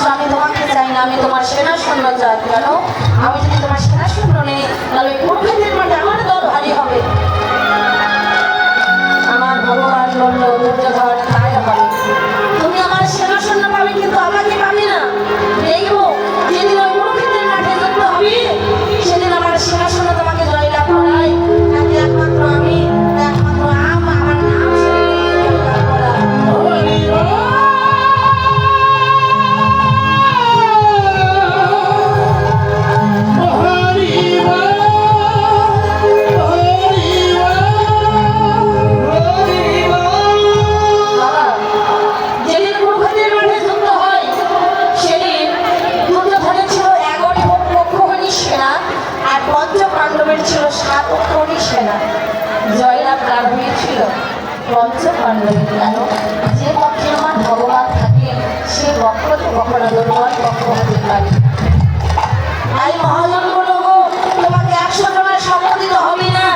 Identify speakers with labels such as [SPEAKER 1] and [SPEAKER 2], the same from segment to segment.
[SPEAKER 1] কৃষ্ণ আমি তোমাকে চাই না, আমি তোমার সেনা সৈন্য চাই। কেন? আমি যদি তোমার সেনা সৈন্য নেই তাহলে কুরুক্ষেত্রের মাঠে আমার দল ভারী হবে। আমার ভগবান বলল দুর্যোধন তাই হবে, তুমি আমার সেনা সৈন্য পাবে কিন্তু আমাকে পাবে না। দেখবো যেদিন ওই কুরুক্ষেত্রের মাঠে যুদ্ধ হবে সেদিন আমার সেনা সৈন্য তোমাকে জয়লাভ করাই, নাকি একমাত্র আমি একমাত্র আমার নাম জয়লাভ করা। পঞ্চপাণ্ডবের। কেন? যে পক্ষে আমার ভগবান থাকে সে পক্ষ তো কখনো দুর্বল পক্ষ হতে পারে। তাই মহাজন বলো গো, তোমাকে 100 জনের সঙ্গ দিতে হবে না,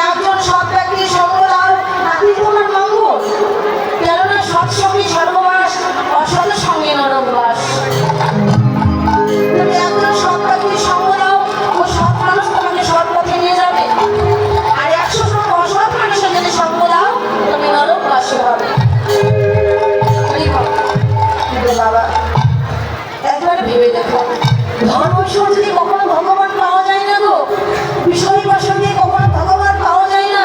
[SPEAKER 1] একজন সৎ ব্যক্তির সঙ্গ দাও, তাতে তোমার মঙ্গল। কেননা সৎসঙ্গী স্বর্গবাস, অসৎ সঙ্গে নরকবাস। তুমি একজন সৎ ব্যক্তির সঙ্গ দাও, ও সৎ মানুষ তোমাকে সৎ পথে নিয়ে যাবে। আর 100 জন অসৎ মানুষের যদি সঙ্গ দাও তুমি নরকবাসী হবে। বাবা একবার ভেবে দেখো, ধর্ম যদি কখনো ভগবান পাওয়া যায় না গো, বিষয় বসন দিয়ে কখনো ভগবান পাওয়া যায় না।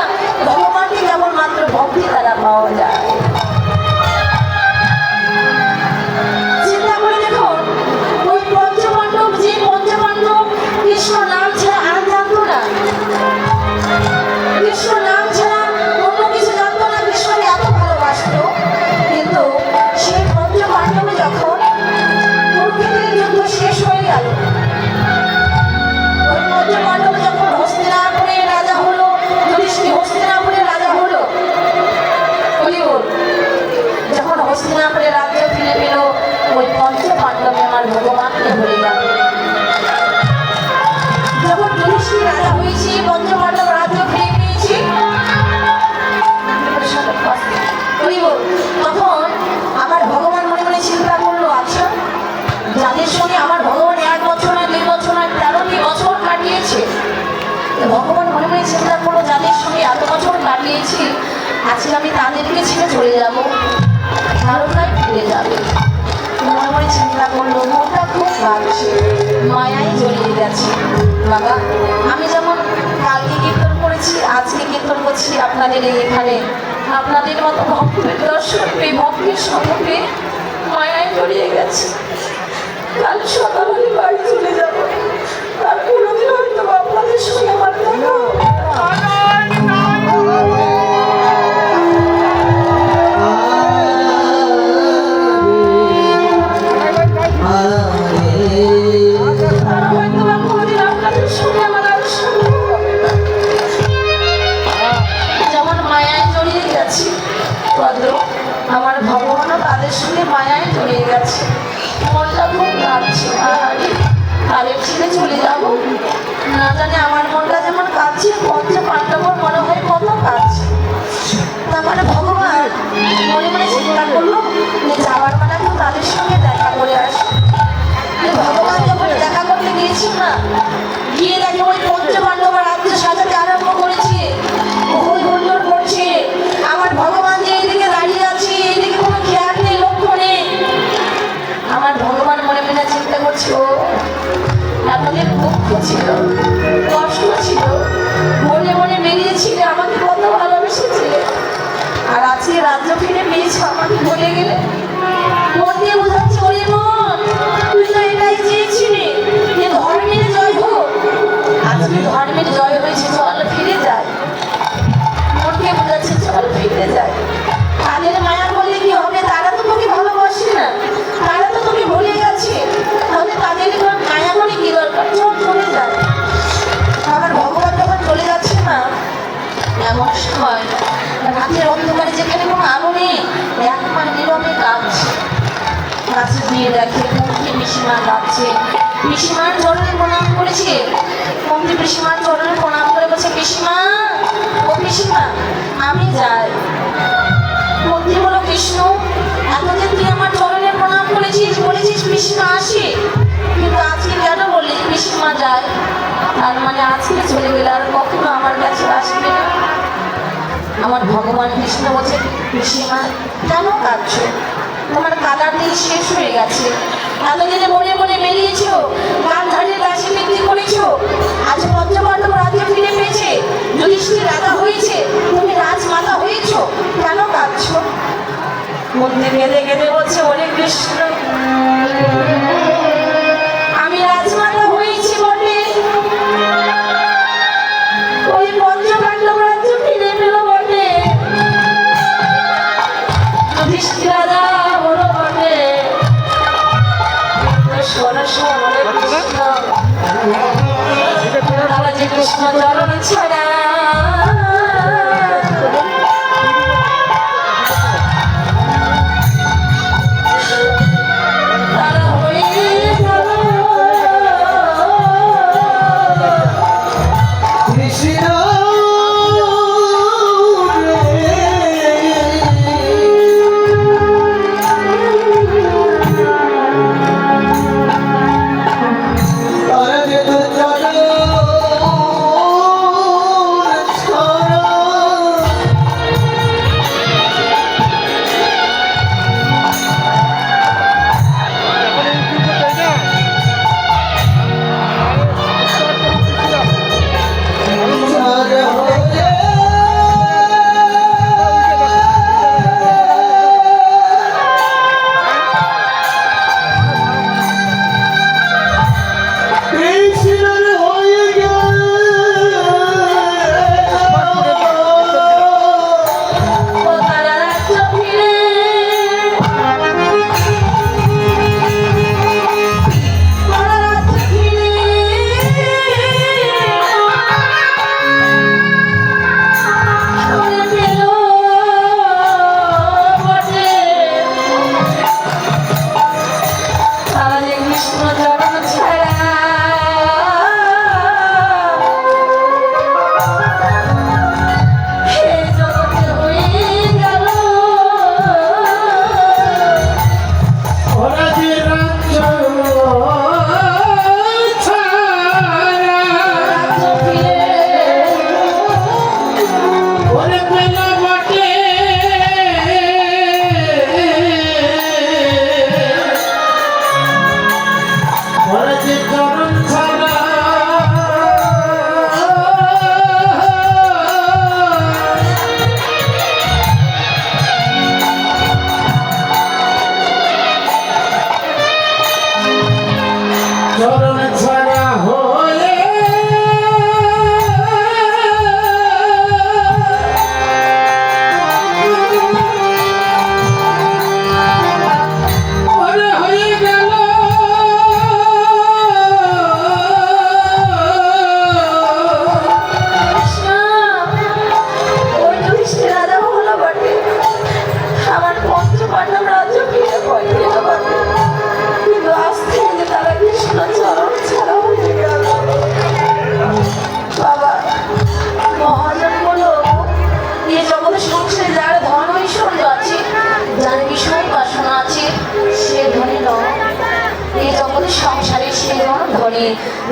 [SPEAKER 1] ভগবানকে কেবলমাত্র ভক্তি দ্বারা পাওয়া যায়। চিন্তা করে দেখো, ওই পঞ্চপাণ্ডব, যে পঞ্চপাণ্ডব কৃষ্ণ নাম ছাড়া আর জানতো না, কৃষ্ণ নাম ছাড়া অন্য কিছু জানতো না, কৃষ্ণকে এত ভালোবাসতো। কিন্তু সেই পঞ্চপাণ্ডব যখন কুরুক্ষেত্রের যুদ্ধ শেষ হয়ে গেল, ওই পঞ্চপাণ্ডব যখন হস্তিনাপুরের রাজা হলো, যুধিষ্ঠির হস্তিনাপুরের রাজা হলো, যখন হস্তিনাপুরের রাজ্য ফিরে পেল, ওই পঞ্চপাণ্ডবে আমার ভগবানকে ভুলে গেল। যখন যুধিষ্ঠির রাজা হয়েছে, পঞ্চপাণ্ডব রাজ্য ফিরে পেয়েছি, তখন আমার ভগবান মনে মনে চিন্তা করলো, আচ্ছা যাদের সঙ্গে আমার ভগবান 1 বছর না 2 বছর না 13টি বছর কাটিয়েছে, ভগবান মনে মনে চিন্তা করলো যাদের সঙ্গে এত বছর কাটিয়েছি, আজকে আমি তাদেরকে ছেড়ে চলে যাবো, তারকায় ফিরে যাবে। মনে মনে চিন্তা করলো, মনটা খুব লাগছে, মায়ায় জড়িয়ে গেছে। বাবা আমি যেমন কালকে কীর্তন করেছি, আজকে কীর্তন করছি আপনাদের এখানে, আপনাদের মতো ভক্তের দর্শন পেয়ে, ভক্তের সঙ্গ পেয়ে মায়ায় জড়িয়ে গেছে। কাল সকাল হলে বাড়ি চলে যাবো, আর কোনোদিন হয়তো আপনাদের সঙ্গে আমার দেখা হবে না। আমার ভগবানও তাদের সঙ্গে মায়ায় জড়িয়ে গেছে, মনটা খুব কাঁদছে। তাদের ছেড়ে চলে যাব, না জানি আমার মনটা যেমন কাঁদছে, পঞ্চপাণ্ডবর মনে হয় কত কাঁদছে। আমার ভগবান মনে মনে চিন্তা করলো যে যাওয়ার বেলা কেউ তাদের সঙ্গে দেখা করে আসে। ভগবান যখন দেখা করতে গিয়েছিল না, গিয়ে দেখে ওই পঞ্চপাণ্ডব রাজ্য সাজাতে আরম্ভ করেছে, হই হুল্লোড় করছে। আমার ভগবান যে এইদিকে দাঁড়িয়ে আছে, এইদিকে কোনো খেয়াল নেই, লক্ষ্য নেই। আমার ভগবান মনে মনে চিন্তা করছে, ও এতদিন দুঃখ ছিল, কষ্ট ছিল, মনে মনে বেরিয়েছিলে, আমাকে কত ভালোবেসেছিলে, আর আজকে রাজ্য ফিরে পেয়েছো, আমাকে বলে গেলে। মন দিয়ে বোঝাচ্ছে, ওরে মন তুই তো এটাই চেয়েছিলি যে ধর্মের জয় হোক, আজকে ধর্মের জয় হয়েছে, চল ফিরে যায়। মনকে বোঝাচ্ছে চল ফিরে যায়। তাদের মায়া করলে কি হবে? তারা তো তোকে ভালোবাসে না, তারা তো তোকে ভুলে গেছে, তাহলে তাদের মায়া করে কি দরকার? চল চলে যায়। আমার ভগবান যখন চলে যাচ্ছে না, এমন সময় রাতের অন্ধকারে যেখানে কোনো আলো নেই, একবার নীরবে কাঁদছে। কাছে দিয়ে দেখে মন্ত্রী পিসিমা কাঁদছে, পিসিমার চরণে প্রণাম করেছে। মন্ত্রী পিসিমার চরণে প্রণাম করে বলছে, পিসিমা ও পিসিমা আমি যাই। মন্ত্রী বলো, কৃষ্ণ এতদিন তুই আমার চরণে প্রণাম করেছিস, বলেছিস পিসিমা তার মানে আজকে চলে গেলে আর কখনো আমার কাছে আসবে না। আমার ভগবান কৃষ্ণ বলছে, পিসিমা কেন কাঁদছো? তোমার কাদার দিন শেষ হয়ে গেছে। এতদিনে মনে মনে বেরিয়েছো, গান্ধারীর কাছে বিক্রি করেছো, আজ পঞ্চপাণ্ডব রাজ্য ফিরে পেয়েছে, যুধিষ্ঠির রাজা হয়েছে, তুমি রাজমাতা হয়েছো, কেন কাঁদছো? মধ্যে কেঁদে কেঁদে বলছে, ওরে কৃষ্ণ আমি রাজমাতা হয়েছি বটে, ওই পঞ্চপাণ্ডব রাজ্য ফিরে পেল বটে, যুধিষ্ঠির রাজা হলো বটে, শোনো শোনো রে কৃষ্ণ, তারা যে কৃষ্ণ চরণ ছাড়া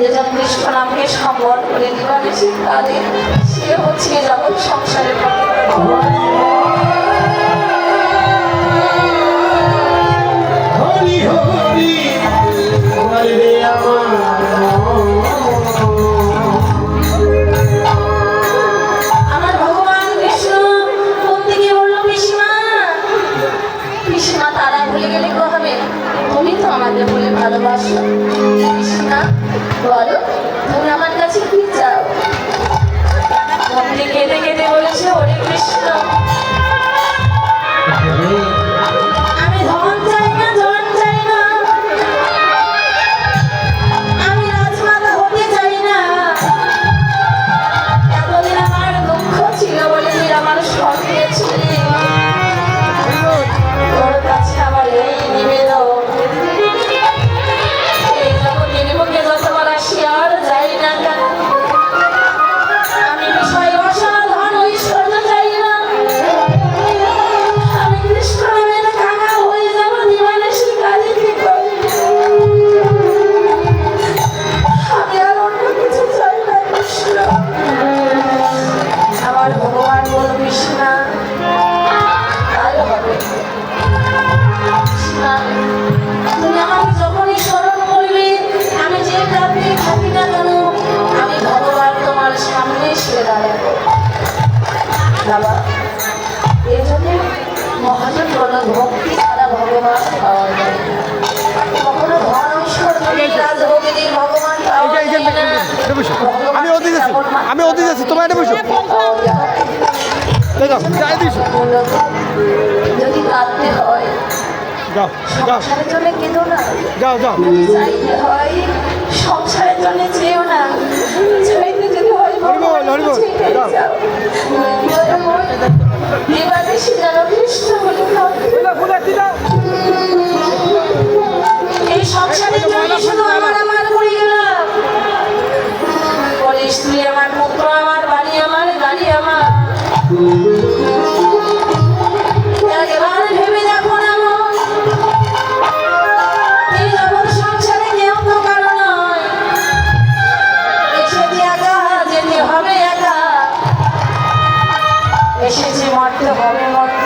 [SPEAKER 1] যেজন কৃষ্ণ নামকে সম্বল করে দিবানে তাদের সে হচ্ছে জগৎ সংসারের আমার ভগবান কৃষ্ণ কোন দিকে বললো, পিসিমা পিসিমা তারা ভুলে গেলে কি হবে? তুমি তো আমাকে বলে ভালোবাসো। পিসিমা বলো তুমি আমার কাছে কি চাও? কেঁদে কেঁদে বলেছে, ওরে কৃষ্ণ আমি ধন চাই না, ধন চাই না, আমি রাজমাতা হতে চাই না। এতদিন আমার দুঃখ ছিল বলে তুই আমার সব দিয়েছিলি, তোর কাছে আমার এই নিবেদন, এই জগতের বুকে যতবার আসি আর যাই না কেন, আমি বিষয় বাসনা ধন ঐশ্বর্য চাই না, বলবিস না, তাই হবে। কৃষ্ণা, তুমি আমাকে যখনই স্মরণ করবে, আমি যে কাঁদতে থাকি না কেন, আমি ভগবান তোমার সামনে এসে দাঁড়াবো। বাবা, এই জন্য মহাজন বলো, ভক্তি ছাড়া ভগবান পাওয়া যায় না। কখনো ধন ঐশ্বর্য রাজভোগে ভগবান পাওয়া যায় না।
[SPEAKER 2] আমি ওদিকে যাচ্ছি, আমি ওদিকে যাচ্ছি, তোমার এটা বসো।
[SPEAKER 1] যদি কাঁদতে হয়,
[SPEAKER 2] যাও যাও
[SPEAKER 1] সংসারের জন্য কেঁদো না।
[SPEAKER 2] যাও যাও।
[SPEAKER 1] যদি চাইতে হয়, সংসারের জন্য চেয়েও না। চাইতে যদি হয় ভগবানের কাছে যাও। দয়াময়, এবারে সে যেন কৃষ্ণ হলে এই সংসারের জন্য শুধু আমার পড়ে গেলাম। বলে স্ত্রী আমার, পুত্র আমার, বাড়ি আমার, গাড়ি আমার। একবার ভেবে দেখো না, এই জগৎ সংসারে কেউ তো কারো নয়। এসেছি একা, যেতে হবে একা। এসেছি মরতে হবে মরতে।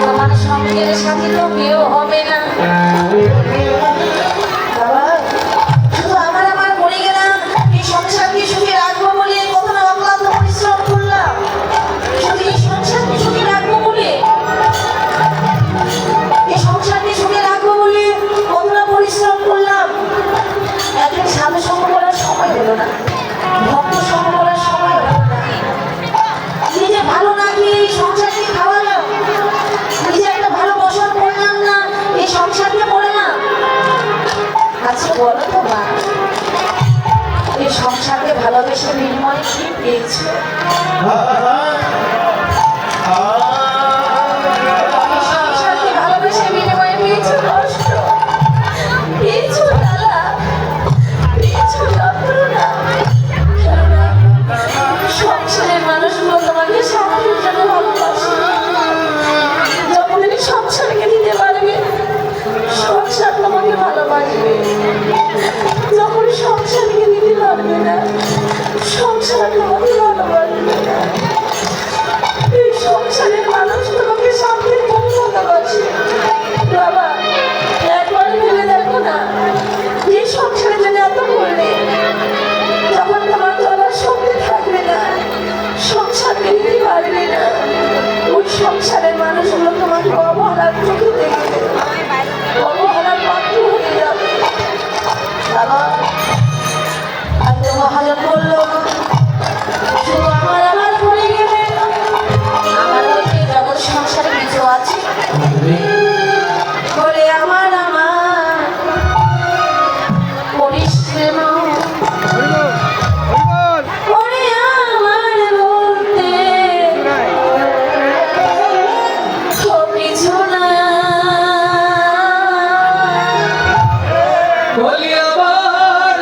[SPEAKER 1] তোমার সঙ্গের সাথে তো কেউ হবে না। বাবা, শুধু আমার পড়ে গেলাম। এই সংসারকে সুখে রাখবো বলে কখনো অক্লান্ত পরিশ্রম করলাম। শুধু এই সংসারকে সুখে রাখবো বলে, এই সংসারকে সুখে রাখবো বলে কখনো পরিশ্রম করলাম। একদিন সাধু সঙ্গ করার সময় হলো না, ভক্ত সঙ্গ করার সময় হলো না। নিজে ভালো না খেয়ে এই সংসারকে খাওয়ালাম, নিজে একটা ভালো বসত করলাম না, এই সংসারকে পড়ে না। আচ্ছা বলো তো মা, এই সংসারকে ভালোবেসে বিনিময়ে কি পেয়েছে? এই সংসারকে ভালোবেসে বিনিময়ে পেয়েছো কষ্ট, পেয়েছো জ্বালা, পেয়েছো যন্ত্রণা। কেননা সংসারের মানুষগুলো তোমাকে স্বামীর জন্য ভালোবাসে। যখন তুমি সংসারকে দিতে পারবে, সংসার তোমাকে ভালোবাসবে। যখন সংসারকে দিতে পারবে না, সংসার তোমাকে ভালোবাসবে না। এই সংসারের মানুষ তোমাকে স্বামীর জন্য ভালোবাসে। বাবা, একবার ভেবে দেখো না, এই সংসারের জন্য এত করলে, যখন তোমার চলার শক্তি থাকবে না, সংসারকে দিতে পারবে না, ওই সংসারের মানুষগুলো তোমাকে অবহেলার চোখে দেখবে, অবহেলার পাত্র হয়ে যাবে। বাবা, এত মহাজন বললো, শুধু আমার পড়ে গেলে, আমার মধ্যে জগৎ সংসারে কিছু আছে বলে আমার পরিশ্রম করে আমার বলতে কিছু না।
[SPEAKER 3] বলি আমার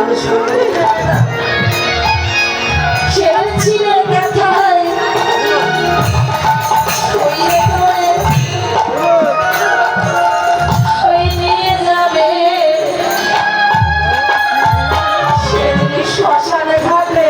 [SPEAKER 1] আমার সঙ্গে যাবে না। ছেড়েছিলে কথায় শরীরে করে ওই নিয়ে যাবে সেদিকে শ্মশানে ঘাটে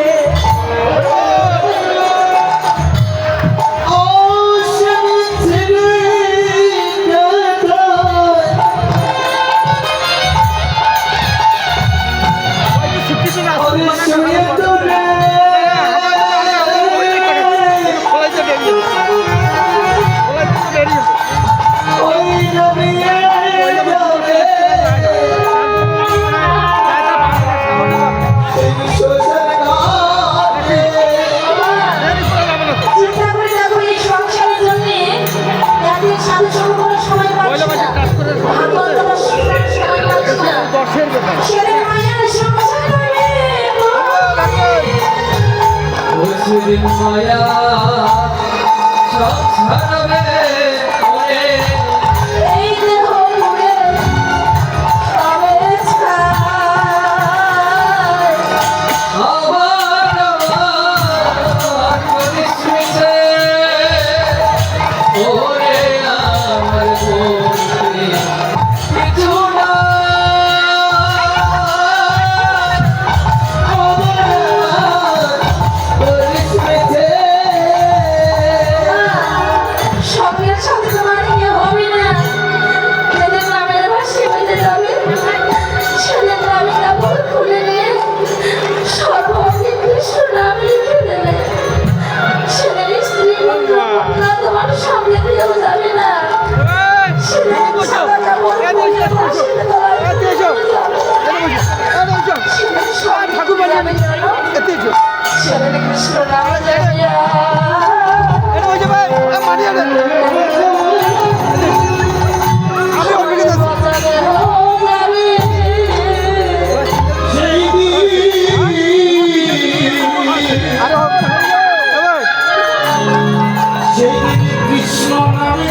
[SPEAKER 3] মায়া সব ছাড়বে ওরে
[SPEAKER 1] এই দেহ পুড়ে হবে ছাই।
[SPEAKER 3] আবার আবার করিস মিশে ওরে আমার বন্ধু কিছু না
[SPEAKER 1] স্বপ্নের সাথে তোমার ইয়ে হবে না। যেদিন গ্রামের বাসী হইতে যাবে সেদিন আমি কাপড় খুলে নিয়ে সর্বকে কৃষ্ণ নাম লিখে দেবে। সেদিন স্ত্রী পুত্র কন্যা তোমার সামনে দিয়েও যাবে না। সেদিন সাদা কাপড় পরে বাসীর তলায় চলে যাবে। সেদিন স্বর্গে যাবে জানো? সেদিন কৃষ্ণ নাম জানিয়া
[SPEAKER 3] কৃষ্ণ নামে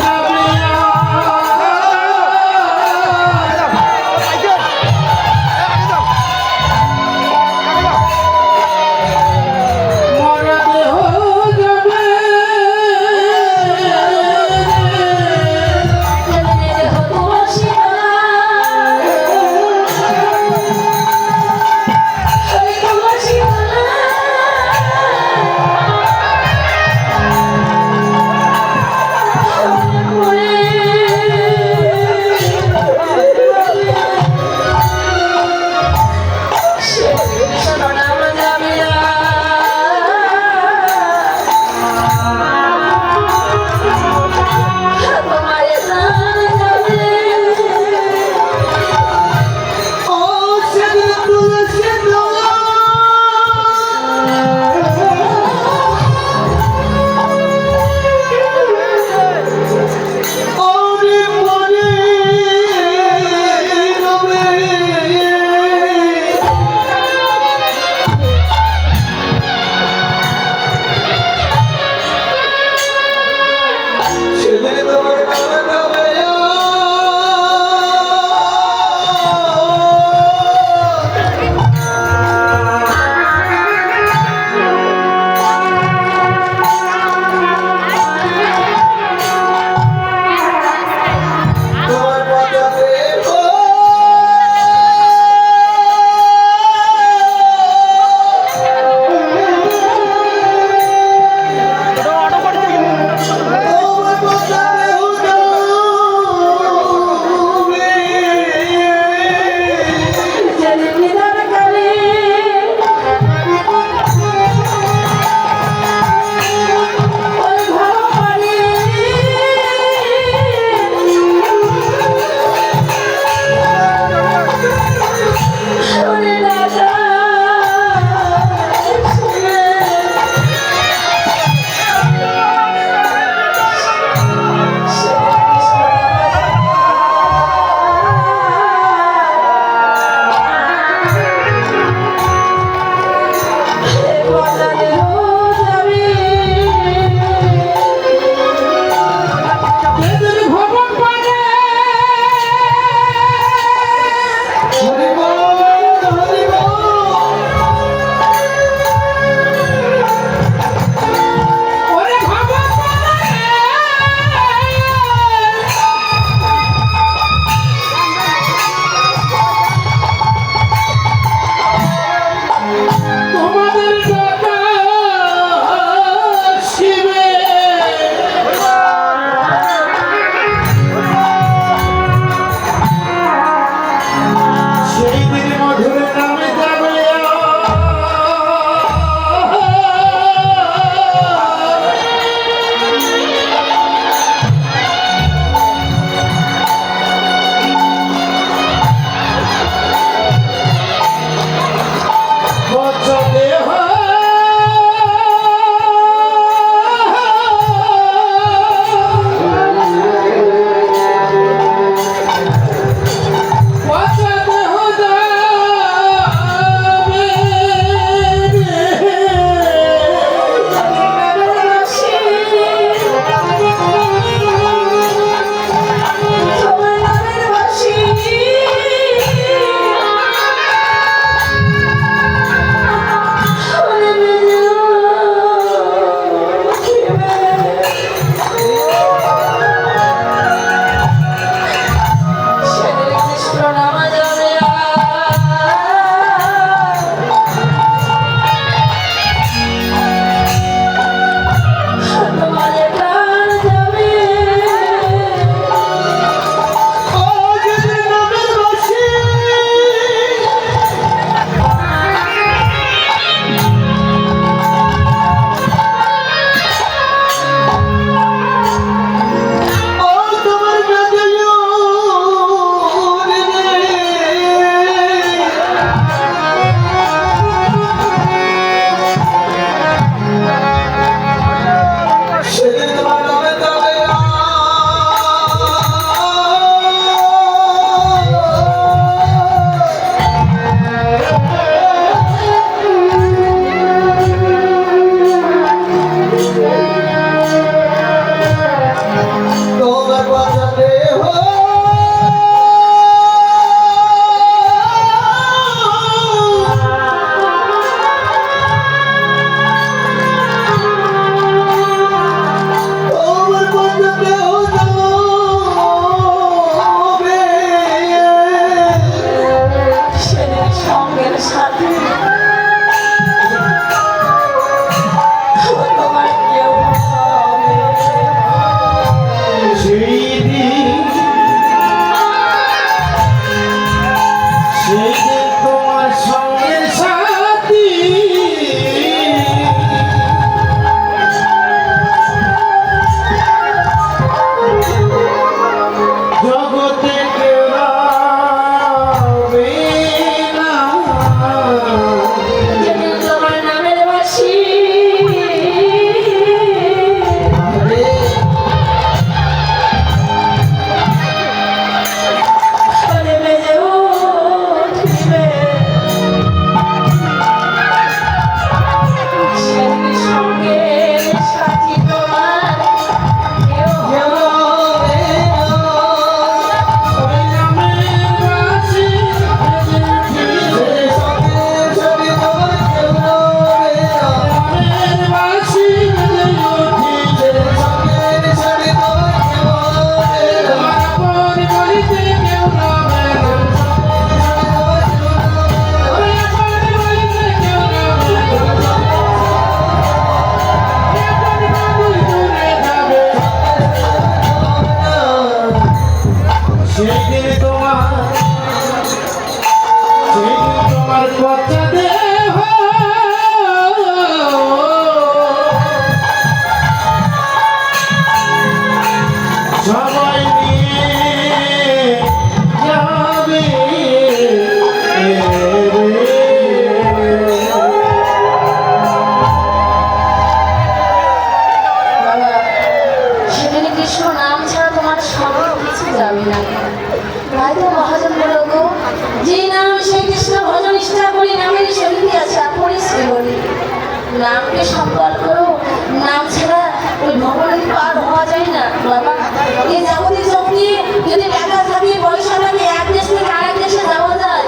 [SPEAKER 1] এই জগতের শক্তি যদি টাকা থাকে পয়সা থাকে এক দেশ থেকে আরেক দেশে যাওয়া যায়,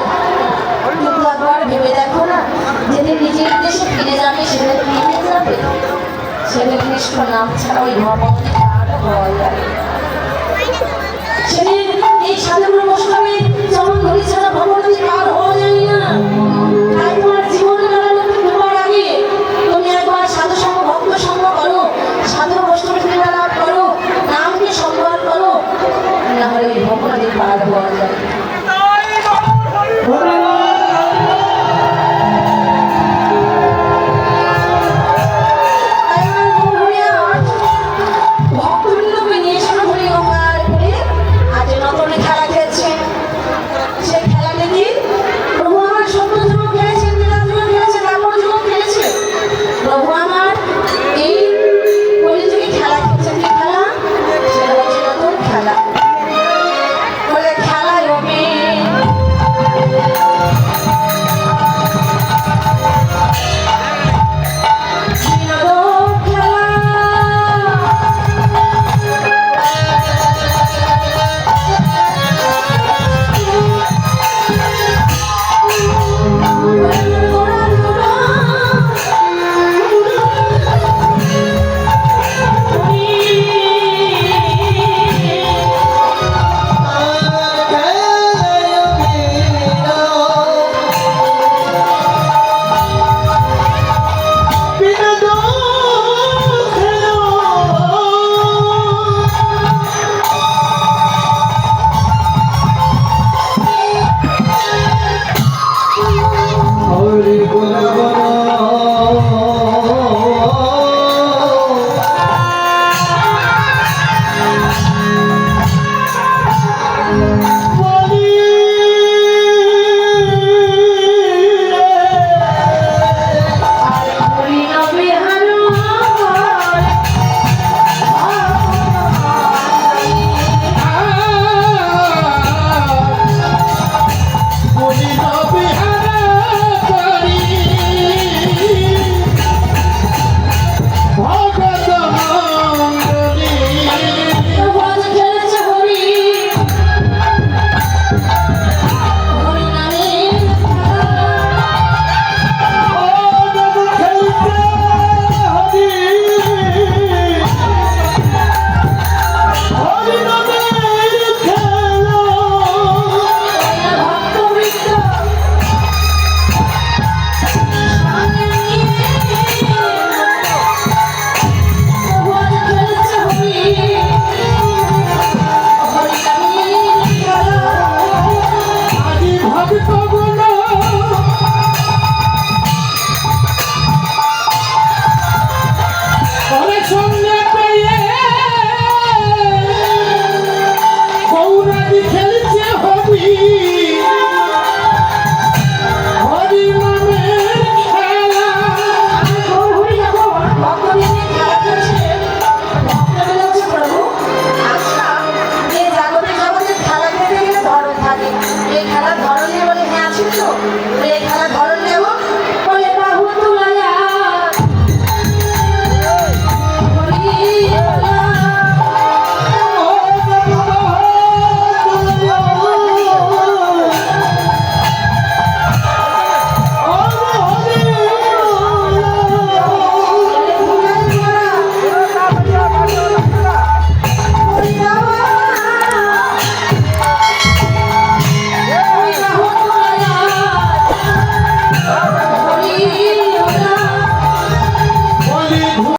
[SPEAKER 1] কিন্তু একবার ভেবে দেখো না, যেদিন নিজের দেশে ফিরে যাবে সেদিন ফিরে যাবে, সেদিন কৃষ্ণ নাম ছাড়া ওই ভগবানের কারও ভয় লাগে। সেদিন এই সাধু নমস্কার